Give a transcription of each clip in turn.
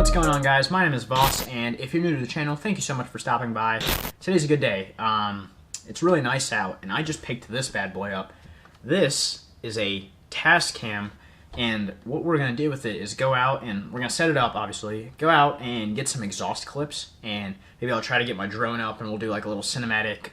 What's going on, guys? My name is Voss, and if you're new to the channel, thank you so much for stopping by. Today's a good day. It's really nice out, and I just picked this bad boy up. This is a Tascam, and what we're going to do with it is go out, and we're going to set it up, obviously, go out and get some exhaust clips, and maybe I'll try to get my drone up, and we'll do like a little cinematic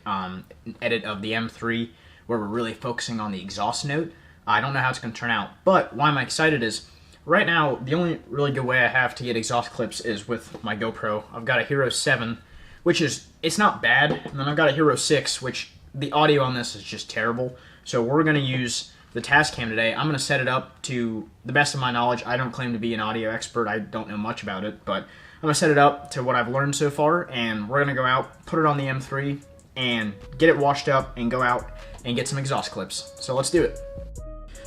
edit of the M3, where we're really focusing on the exhaust note. I don't know how it's going to turn out, but why I'm excited is, right now, the only really good way I have to get exhaust clips is with my GoPro. I've got a Hero 7, which is, it's not bad, and then I've got a Hero 6, which the audio on this is just terrible. So we're going to use the Tascam today. I'm going to set it up to the best of my knowledge. I don't claim to be an audio expert. I don't know much about it, but I'm going to set it up to what I've learned so far, and we're going to go out, put it on the M3, and get it washed up, and go out and get some exhaust clips. So let's do it.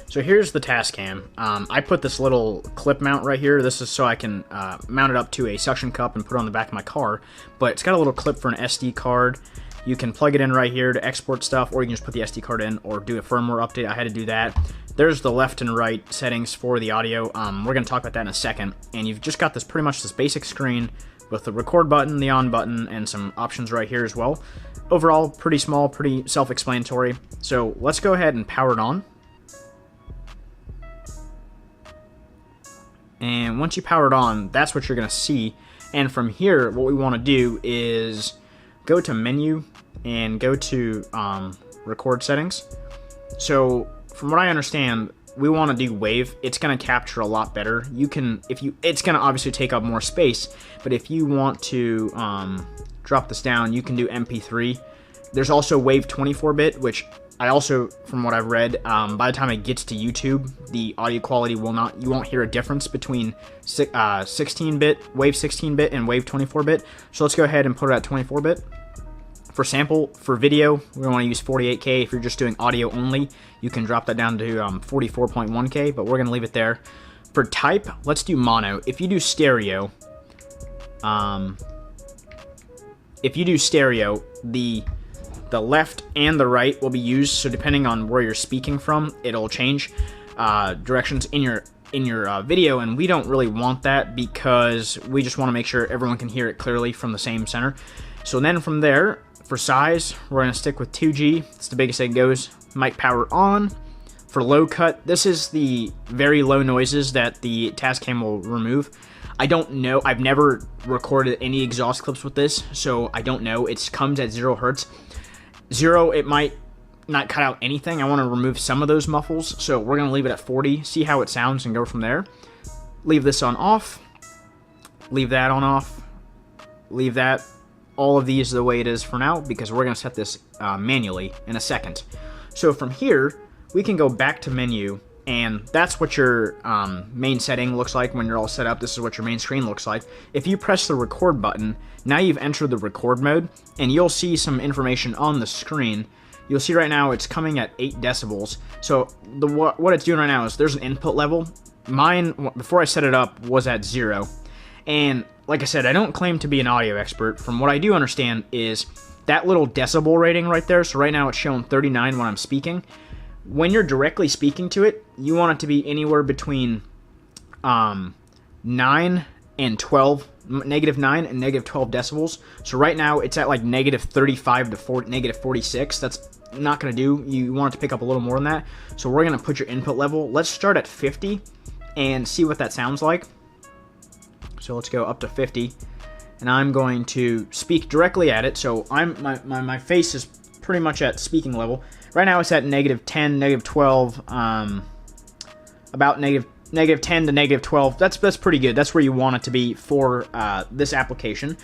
So here's the Tascam. I put this little clip mount right here. This is so I can mount it up to a suction cup and put it on the back of my car. But it's got a little clip for an SD card. You can plug it in right here to export stuff, or you can just put the SD card in or do a firmware update. I had to do that. There's the left and right settings for the audio. We're going to talk about that in a second. And you've just got this pretty much this basic screen with the record button, the on button, and some options right here as well. Overall, pretty small, pretty self-explanatory. So let's go ahead and power it on. And once you power it on, that's what you're going to see. And from here, what we want to do is go to menu and go to record settings. So from what I understand, we want to do wave. It's going to capture a lot better. You can, it's going to obviously take up more space, but if you want to drop this down, you can do MP3. There's also wave 24-bit, which I also, from what I've read, by the time it gets to YouTube, the audio quality will not, you won't hear a difference between 16-bit, wave 16-bit, and wave 24-bit. So let's go ahead and put it at 24-bit. For sample, for video, we want to use 48K. If you're just doing audio only, you can drop that down to 44.1K, but we're going to leave it there. For type, let's do mono. If you do stereo, the left and the right will be used, so depending on where you're speaking from, it'll change directions in your video, and we don't really want that because we just want to make sure everyone can hear it clearly from the same center. So then from there, for size, we're going to stick with 2G. It's the biggest it goes. Mic power on. For low cut, this is the very low noises that the Tascam will remove. I don't know. I've never recorded any exhaust clips with this, so I don't know. It comes at 0 hertz. 0, it might not cut out anything. I want to remove some of those muffles, so we're going to leave it at 40, see how it sounds, and go from there. Leave this on off. Leave that on off. Leave that. All of these the way it is for now, because we're going to set this manually in a second. So from here, we can go back to menu, and that's what your main setting looks like when you're all set up. This is what your main screen looks like. If you press the record button, now you've entered the record mode, and you'll see some information on the screen. You'll see right now it's coming at 8 decibels. So what it's doing right now is there's an input level. Mine, before I set it up, was at 0. And like I said, I don't claim to be an audio expert. From what I do understand is that little decibel rating right there. So right now it's showing 39 when I'm speaking. When you're directly speaking to it, you want it to be anywhere between 9 and 12, negative 9 and negative 12 decibels. So right now it's at like negative 35 to negative 46. That's not going to do. You want it to pick up a little more than that. So we're going to put your input level. Let's start at 50 and see what that sounds like. So let's go up to 50, and I'm going to speak directly at it. So my face is pretty much at speaking level. Right now it's at negative 10, negative 12, about negative 10 to negative 12. That's pretty good. That's where you want it to be for this application.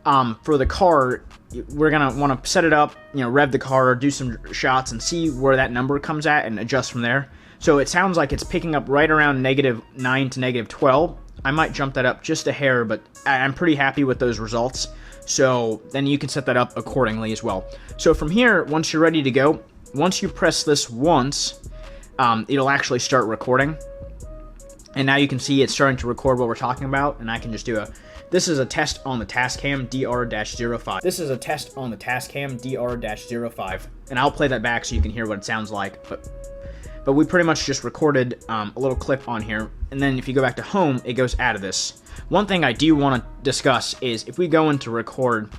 For the car, we're gonna want to set it up, rev the car, do some shots, and see where that number comes at, and adjust from there. So it sounds like it's picking up right around negative 9 to negative 12. I might jump that up just a hair, but I'm pretty happy with those results. So then you can set that up accordingly as well. So from here, once you're ready to go, once you press this once, it'll actually start recording. And now you can see it's starting to record what we're talking about, and I can just do this is a test on the Tascam DR-05. This is a test on the Tascam DR-05, and I'll play that back so you can hear what it sounds like. But But we pretty much just recorded a little clip on here, and then if you go back to home, it goes out of this. One thing I do want to discuss is if we go into record,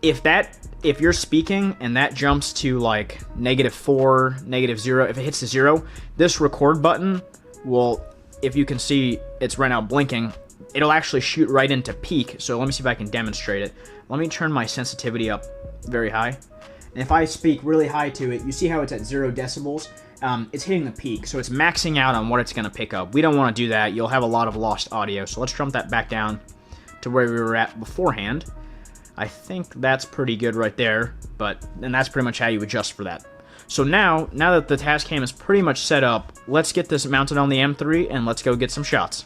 if you're speaking and that jumps to like -4, -0, if it hits to 0, this record button will, if you can see, it's right now blinking, it'll actually shoot right into peak. So let me see if I can demonstrate it. Let me turn my sensitivity up very high. And if I speak really high to it, you see how it's at 0 decibels? It's hitting the peak, so it's maxing out on what it's going to pick up. We don't want to do that. You'll have a lot of lost audio. So let's jump that back down to where we were at beforehand. I think that's pretty good right there, and that's pretty much how you adjust for that. So now that the Tascam is pretty much set up, let's get this mounted on the M3 and let's go get some shots.